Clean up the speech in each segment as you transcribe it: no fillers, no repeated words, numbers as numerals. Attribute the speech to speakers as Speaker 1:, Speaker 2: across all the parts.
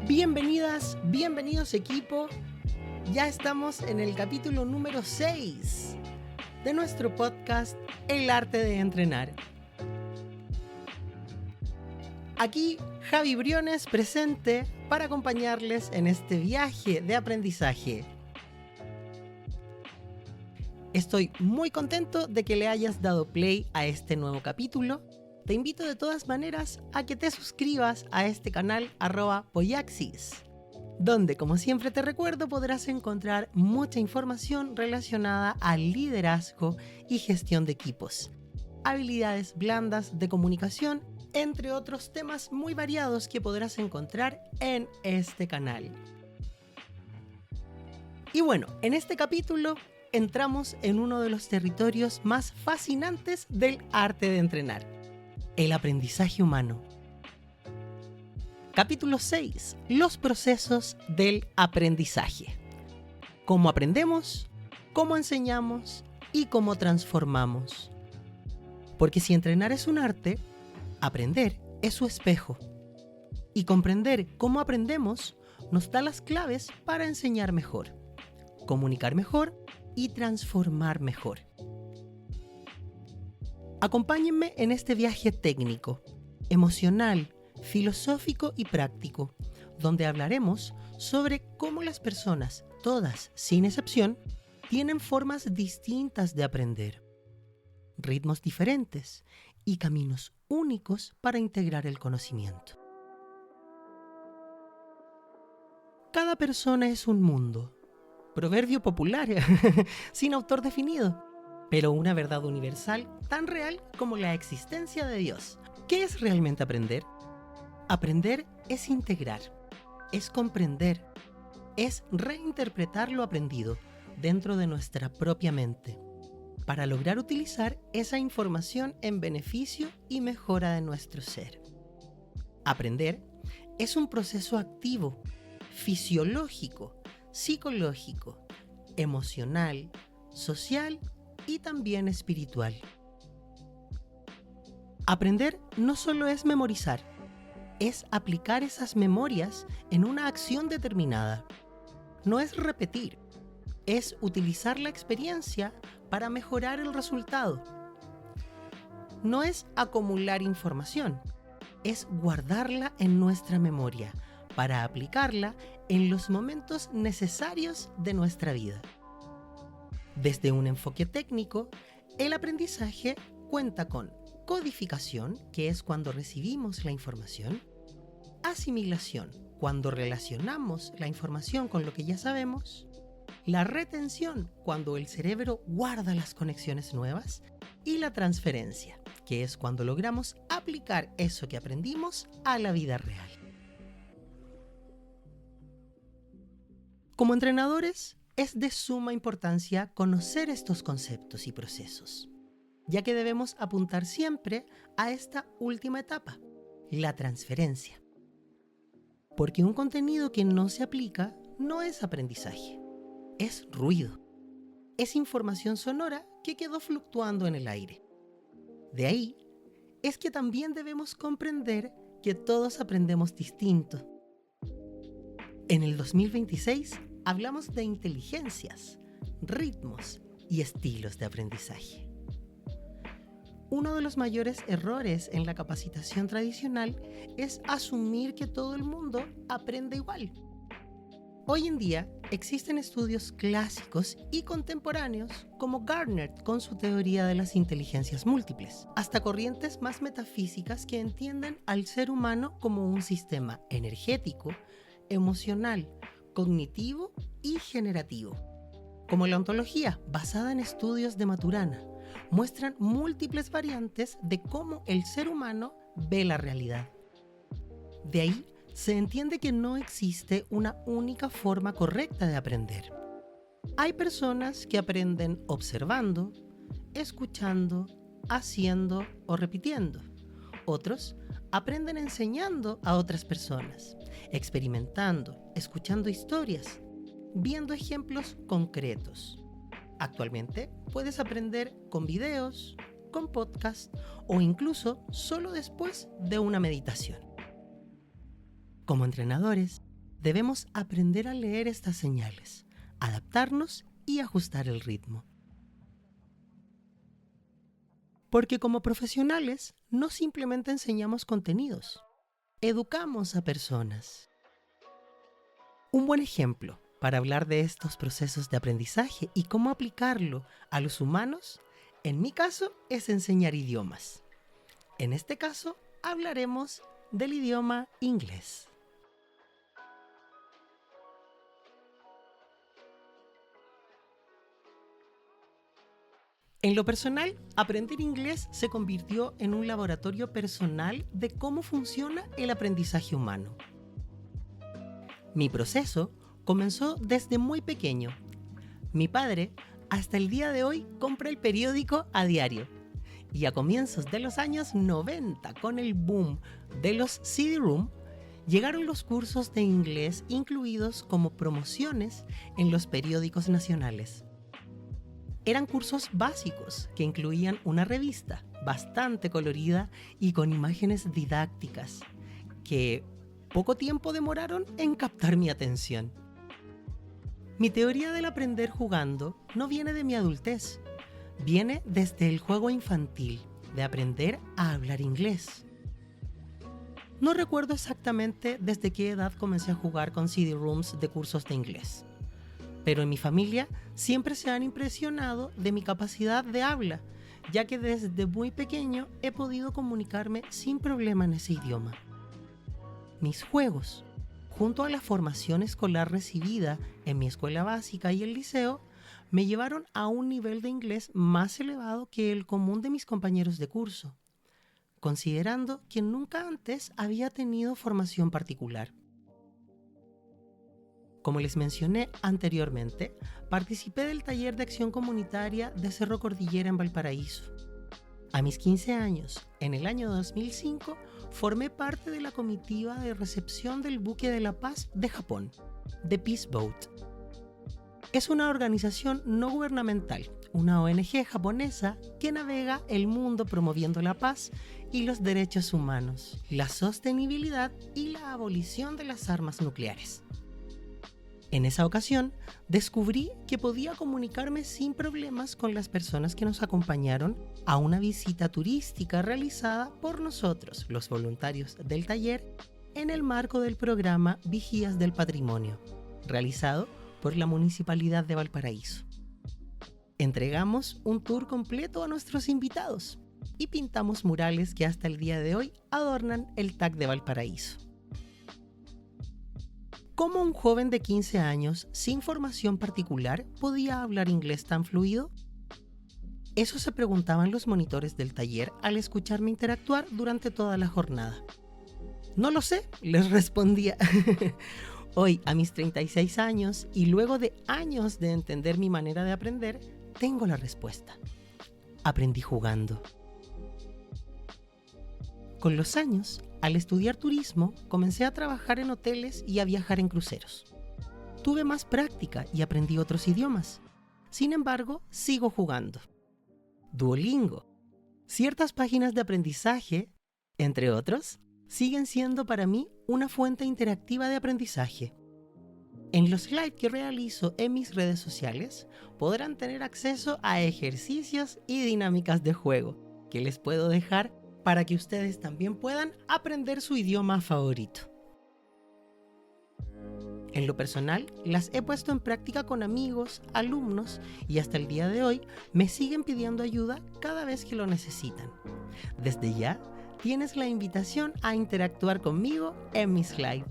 Speaker 1: Bienvenidas, bienvenidos equipo. Ya estamos en el capítulo número 6 de nuestro podcast El Arte de Entrenar. Aquí Javi Briones presente para acompañarles en este viaje de aprendizaje. Estoy muy contento de que le hayas dado play a este nuevo capítulo. Te invito de todas maneras a que te suscribas a este canal @Poyaxis, donde como siempre te recuerdo podrás encontrar mucha información relacionada al liderazgo y gestión de equipos, habilidades blandas de comunicación, entre otros temas muy variados que podrás encontrar en este canal. Y bueno, en este capítulo entramos en uno de los territorios más fascinantes del arte de entrenar: el aprendizaje humano. Capítulo 6. Los procesos del aprendizaje. Cómo aprendemos, cómo enseñamos y cómo transformamos. Porque si entrenar es un arte, aprender es su espejo. Y comprender cómo aprendemos nos da las claves para enseñar mejor, comunicar mejor y transformar mejor. Acompáñenme en este viaje técnico, emocional, filosófico y práctico, donde hablaremos sobre cómo las personas, todas sin excepción, tienen formas distintas de aprender, ritmos diferentes y caminos únicos para integrar el conocimiento. Cada persona es un mundo, proverbio popular, sin autor definido, pero una verdad universal tan real como la existencia de Dios. ¿Qué es realmente aprender? Aprender es integrar, es comprender, es reinterpretar lo aprendido dentro de nuestra propia mente, para lograr utilizar esa información en beneficio y mejora de nuestro ser. Aprender es un proceso activo, fisiológico, psicológico, emocional, social y también espiritual. Aprender no solo es memorizar, es aplicar esas memorias en una acción determinada. No es repetir, es utilizar la experiencia para mejorar el resultado. No es acumular información, es guardarla en nuestra memoria para aplicarla en los momentos necesarios de nuestra vida. Desde un enfoque técnico, el aprendizaje cuenta con codificación, que es cuando recibimos la información; asimilación, cuando relacionamos la información con lo que ya sabemos; la retención, cuando el cerebro guarda las conexiones nuevas; y la transferencia, que es cuando logramos aplicar eso que aprendimos a la vida real. Como entrenadores, es de suma importancia conocer estos conceptos y procesos, ya que debemos apuntar siempre a esta última etapa, la transferencia. Porque un contenido que no se aplica no es aprendizaje, es ruido, es información sonora que quedó fluctuando en el aire. De ahí es que también debemos comprender que todos aprendemos distinto. En el 2026 hablamos de inteligencias, ritmos y estilos de aprendizaje. Uno de los mayores errores en la capacitación tradicional es asumir que todo el mundo aprende igual. Hoy en día existen estudios clásicos y contemporáneos como Gardner con su teoría de las inteligencias múltiples, hasta corrientes más metafísicas que entienden al ser humano como un sistema energético, emocional, cognitivo y generativo. Como la ontología, basada en estudios de Maturana, muestran múltiples variantes de cómo el ser humano ve la realidad. De ahí se entiende que no existe una única forma correcta de aprender. Hay personas que aprenden observando, escuchando, haciendo o repitiendo. Otros aprenden enseñando a otras personas, experimentando, escuchando historias, viendo ejemplos concretos. Actualmente puedes aprender con videos, con podcasts o incluso solo después de una meditación. Como entrenadores, debemos aprender a leer estas señales, adaptarnos y ajustar el ritmo. Porque como profesionales no simplemente enseñamos contenidos, educamos a personas. Un buen ejemplo para hablar de estos procesos de aprendizaje y cómo aplicarlo a los humanos, en mi caso, es enseñar idiomas. En este caso, hablaremos del idioma inglés. En lo personal, aprender inglés se convirtió en un laboratorio personal de cómo funciona el aprendizaje humano. Mi proceso comenzó desde muy pequeño. Mi padre, hasta el día de hoy, compra el periódico a diario. Y a comienzos de los años 90, con el boom de los CD-ROOM, llegaron los cursos de inglés incluidos como promociones en los periódicos nacionales. Eran cursos básicos que incluían una revista bastante colorida y con imágenes didácticas que poco tiempo demoraron en captar mi atención. Mi teoría del aprender jugando no viene de mi adultez, viene desde el juego infantil, de aprender a hablar inglés. No recuerdo exactamente desde qué edad comencé a jugar con CD-ROOMs de cursos de inglés, pero en mi familia siempre se han impresionado de mi capacidad de habla, ya que desde muy pequeño he podido comunicarme sin problema en ese idioma. Mis juegos, junto a la formación escolar recibida en mi escuela básica y el liceo, me llevaron a un nivel de inglés más elevado que el común de mis compañeros de curso, considerando que nunca antes había tenido formación particular. Como les mencioné anteriormente, participé del taller de acción comunitaria de Cerro Cordillera en Valparaíso. A mis 15 años, en el año 2005, formé parte de la comitiva de recepción del buque de la paz de Japón, The Peace Boat. Es una organización no gubernamental, una ONG japonesa que navega el mundo promoviendo la paz y los derechos humanos, la sostenibilidad y la abolición de las armas nucleares. En esa ocasión, descubrí que podía comunicarme sin problemas con las personas que nos acompañaron a una visita turística realizada por nosotros, los voluntarios del taller, en el marco del programa Vigías del Patrimonio, realizado por la Municipalidad de Valparaíso. Entregamos un tour completo a nuestros invitados y pintamos murales que hasta el día de hoy adornan el TAC de Valparaíso. ¿Cómo un joven de 15 años, sin formación particular, podía hablar inglés tan fluido? Eso se preguntaban los monitores del taller al escucharme interactuar durante toda la jornada. No lo sé, les respondía. Hoy, a mis 36 años y luego de años de entender mi manera de aprender, tengo la respuesta. Aprendí jugando. Con los años, al estudiar turismo, comencé a trabajar en hoteles y a viajar en cruceros. Tuve más práctica y aprendí otros idiomas. Sin embargo, sigo jugando. Duolingo, ciertas páginas de aprendizaje, entre otros, siguen siendo para mí una fuente interactiva de aprendizaje. En los live que realizo en mis redes sociales, podrán tener acceso a ejercicios y dinámicas de juego que les puedo dejar para que ustedes también puedan aprender su idioma favorito. En lo personal, las he puesto en práctica con amigos, alumnos y hasta el día de hoy me siguen pidiendo ayuda cada vez que lo necesitan. Desde ya, tienes la invitación a interactuar conmigo en mis live.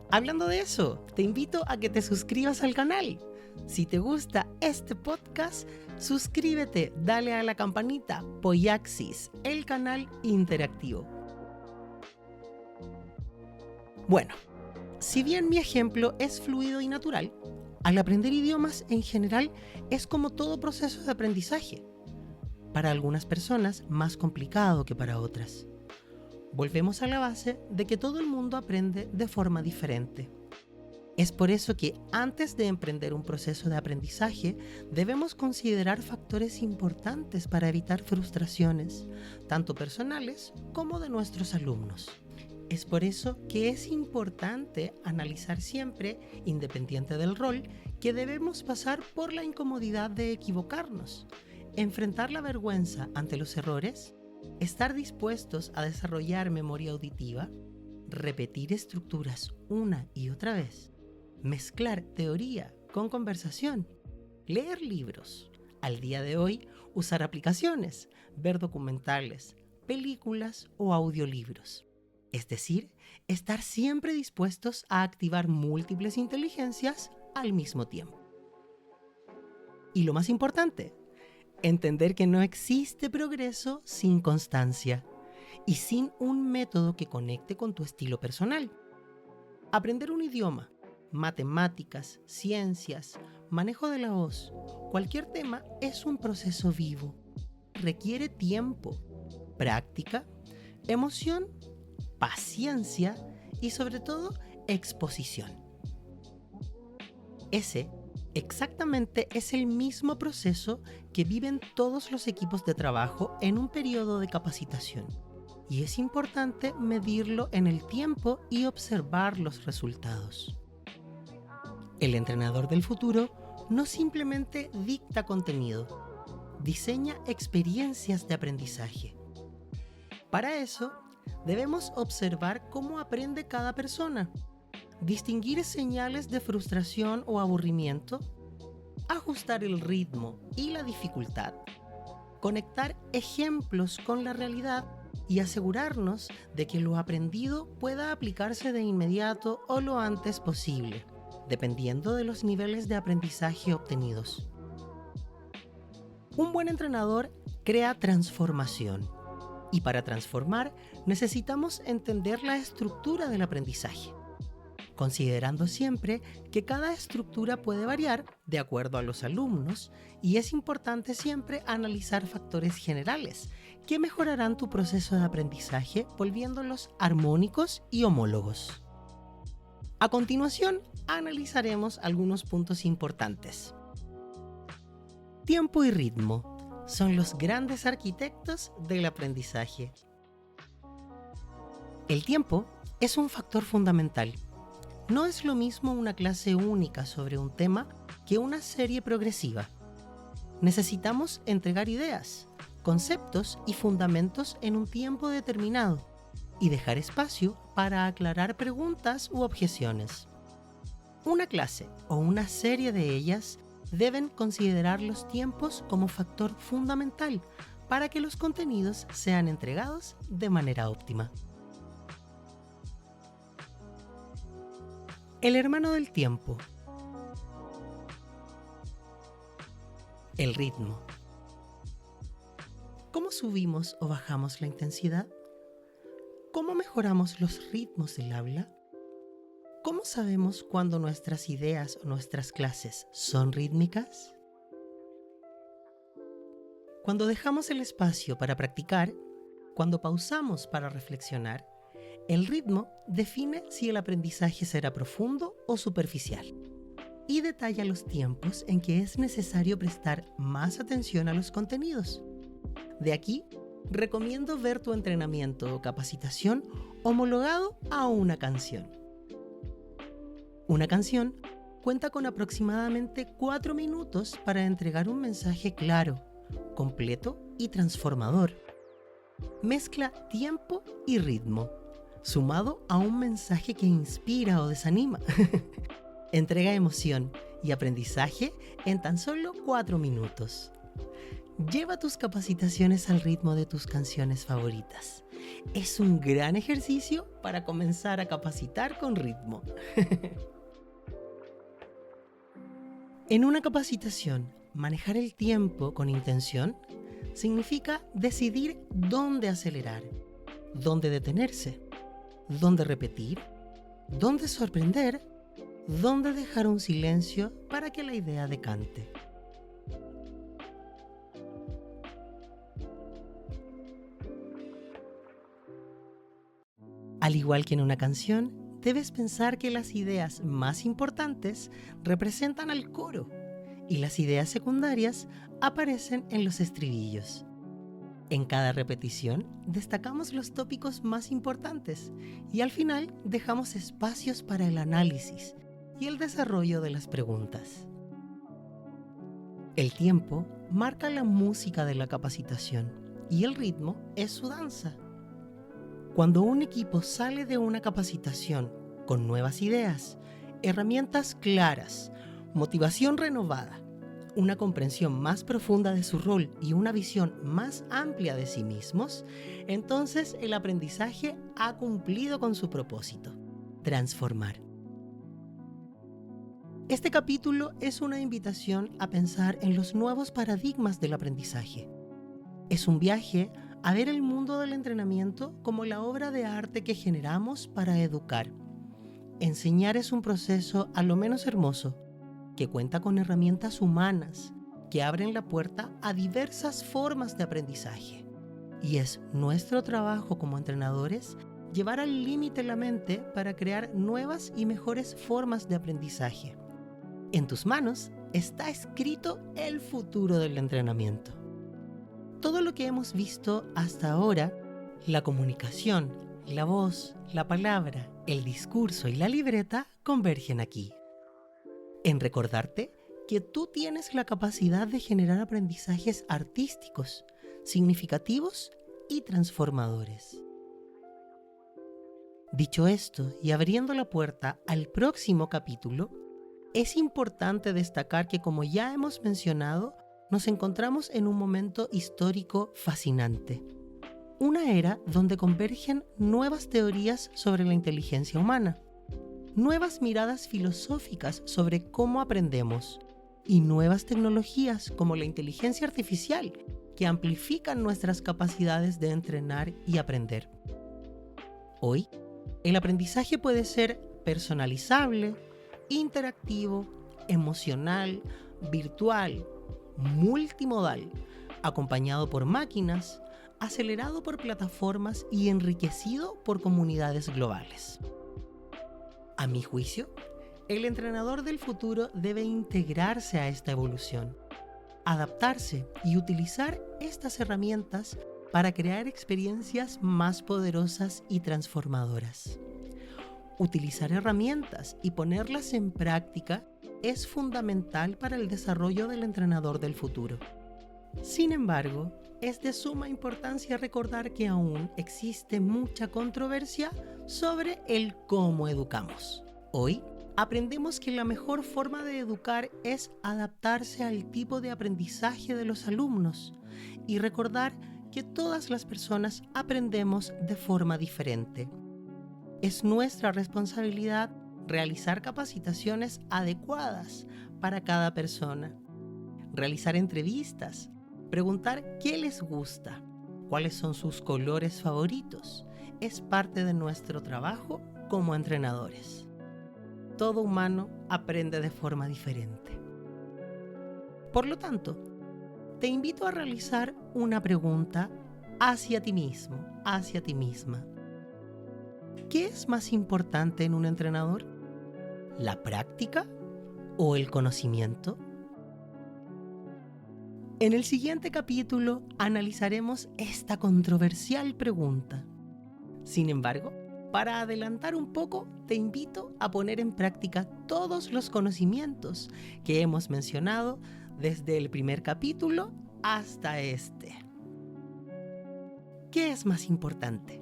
Speaker 1: Hablando de eso, te invito a que te suscribas al canal. Si te gusta este podcast, suscríbete, dale a la campanita, Poyaxis, el canal interactivo. Bueno, si bien mi ejemplo es fluido y natural, al aprender idiomas en general es como todo proceso de aprendizaje. Para algunas personas más complicado que para otras. Volvemos a la base de que todo el mundo aprende de forma diferente. Es por eso que antes de emprender un proceso de aprendizaje, debemos considerar factores importantes para evitar frustraciones, tanto personales como de nuestros alumnos. Es por eso que es importante analizar siempre, independiente del rol, que debemos pasar por la incomodidad de equivocarnos, enfrentar la vergüenza ante los errores, estar dispuestos a desarrollar memoria auditiva, repetir estructuras una y otra vez, mezclar teoría con conversación, leer libros, al día de hoy usar aplicaciones, ver documentales, películas o audiolibros. Es decir, estar siempre dispuestos a activar múltiples inteligencias al mismo tiempo. Y lo más importante, entender que no existe progreso sin constancia y sin un método que conecte con tu estilo personal. Aprender un idioma, matemáticas, ciencias, manejo de la voz, cualquier tema es un proceso vivo. Requiere tiempo, práctica, emoción, paciencia y sobre todo exposición. Ese exactamente es el mismo proceso que viven todos los equipos de trabajo en un periodo de capacitación. Y es importante medirlo en el tiempo y observar los resultados. El entrenador del futuro no simplemente dicta contenido, diseña experiencias de aprendizaje. Para eso, debemos observar cómo aprende cada persona, distinguir señales de frustración o aburrimiento, ajustar el ritmo y la dificultad, conectar ejemplos con la realidad y asegurarnos de que lo aprendido pueda aplicarse de inmediato o lo antes posible, dependiendo de los niveles de aprendizaje obtenidos. Un buen entrenador crea transformación. Y para transformar, necesitamos entender la estructura del aprendizaje, considerando siempre que cada estructura puede variar de acuerdo a los alumnos y es importante siempre analizar factores generales que mejorarán tu proceso de aprendizaje volviéndolos armónicos y homólogos. A continuación, analizaremos algunos puntos importantes. Tiempo y ritmo son los grandes arquitectos del aprendizaje. El tiempo es un factor fundamental. No es lo mismo una clase única sobre un tema que una serie progresiva. Necesitamos entregar ideas, conceptos y fundamentos en un tiempo determinado y dejar espacio para aclarar preguntas u objeciones. Una clase o una serie de ellas deben considerar los tiempos como factor fundamental para que los contenidos sean entregados de manera óptima. El hermano del tiempo. El ritmo. ¿Cómo subimos o bajamos la intensidad? ¿Cómo mejoramos los ritmos del habla? ¿Cómo sabemos cuándo nuestras ideas o nuestras clases son rítmicas? Cuando dejamos el espacio para practicar, cuando pausamos para reflexionar, el ritmo define si el aprendizaje será profundo o superficial y detalla los tiempos en que es necesario prestar más atención a los contenidos. De aquí, recomiendo ver tu entrenamiento o capacitación homologado a una canción. Una canción cuenta con aproximadamente 4 minutos para entregar un mensaje claro, completo y transformador. Mezcla tiempo y ritmo, sumado a un mensaje que inspira o desanima. Entrega emoción y aprendizaje en tan solo 4 minutos. Lleva tus capacitaciones al ritmo de tus canciones favoritas. Es un gran ejercicio para comenzar a capacitar con ritmo. En una capacitación, manejar el tiempo con intención significa decidir dónde acelerar, dónde detenerse, dónde repetir, dónde sorprender, dónde dejar un silencio para que la idea decante. Al igual que en una canción, debes pensar que las ideas más importantes representan al coro y las ideas secundarias aparecen en los estribillos. En cada repetición destacamos los tópicos más importantes y al final dejamos espacios para el análisis y el desarrollo de las preguntas. El tiempo marca la música de la capacitación y el ritmo es su danza. Cuando un equipo sale de una capacitación con nuevas ideas, herramientas claras, motivación renovada, una comprensión más profunda de su rol y una visión más amplia de sí mismos, entonces el aprendizaje ha cumplido con su propósito: transformar. Este capítulo es una invitación a pensar en los nuevos paradigmas del aprendizaje. Es un viaje a ver el mundo del entrenamiento como la obra de arte que generamos para educar. Enseñar es un proceso a lo menos hermoso, que cuenta con herramientas humanas que abren la puerta a diversas formas de aprendizaje. Y es nuestro trabajo como entrenadores llevar al límite la mente para crear nuevas y mejores formas de aprendizaje. En tus manos está escrito el futuro del entrenamiento. Todo lo que hemos visto hasta ahora, la comunicación, la voz, la palabra, el discurso y la libreta convergen aquí. En recordarte que tú tienes la capacidad de generar aprendizajes artísticos, significativos y transformadores. Dicho esto, y abriendo la puerta al próximo capítulo, es importante destacar que, como ya hemos mencionado, nos encontramos en un momento histórico fascinante. Una era donde convergen nuevas teorías sobre la inteligencia humana, nuevas miradas filosóficas sobre cómo aprendemos y nuevas tecnologías como la inteligencia artificial que amplifican nuestras capacidades de entrenar y aprender. Hoy, el aprendizaje puede ser personalizable, interactivo, emocional, virtual, multimodal, acompañado por máquinas, acelerado por plataformas y enriquecido por comunidades globales. A mi juicio, el entrenador del futuro debe integrarse a esta evolución, adaptarse y utilizar estas herramientas para crear experiencias más poderosas y transformadoras. Utilizar herramientas y ponerlas en práctica es fundamental para el desarrollo del entrenador del futuro. Sin embargo, es de suma importancia recordar que aún existe mucha controversia sobre el cómo educamos. Hoy, aprendemos que la mejor forma de educar es adaptarse al tipo de aprendizaje de los alumnos y recordar que todas las personas aprendemos de forma diferente. Es nuestra responsabilidad realizar capacitaciones adecuadas para cada persona, realizar entrevistas, preguntar qué les gusta, cuáles son sus colores favoritos. Es parte de nuestro trabajo como entrenadores. Todo humano aprende de forma diferente. Por lo tanto, te invito a realizar una pregunta hacia ti mismo, hacia ti misma. ¿Qué es más importante en un entrenador? ¿La práctica o el conocimiento? En el siguiente capítulo analizaremos esta controversial pregunta. Sin embargo, para adelantar un poco, te invito a poner en práctica todos los conocimientos que hemos mencionado desde el primer capítulo hasta este. ¿Qué es más importante?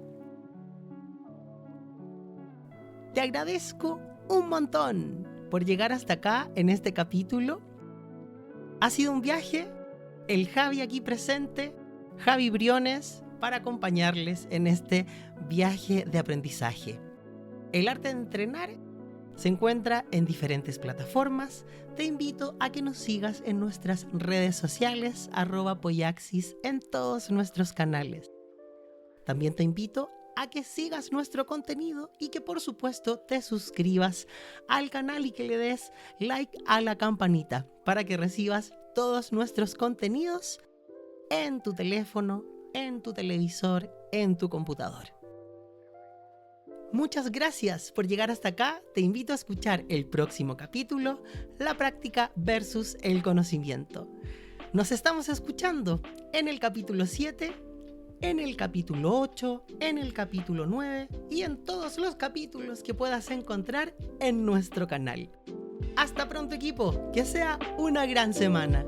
Speaker 1: Te agradezco un montón por llegar hasta acá en este capítulo. Ha sido un viaje, el Javi aquí presente, Javi Briones, para acompañarles en este viaje de aprendizaje. El arte de entrenar se encuentra en diferentes plataformas. Te invito a que nos sigas en nuestras redes sociales, @Poyaxis, en todos nuestros canales. También te invito a que sigas nuestro contenido y que por supuesto te suscribas al canal y que le des like a la campanita para que recibas todos nuestros contenidos en tu teléfono, en tu televisor, en tu computador. Muchas gracias por llegar hasta acá. Te invito a escuchar el próximo capítulo, la práctica versus el conocimiento. Nos estamos escuchando en el capítulo 7, en el capítulo 8, en el capítulo 9 y en todos los capítulos que puedas encontrar en nuestro canal. Hasta pronto, equipo, que sea una gran semana.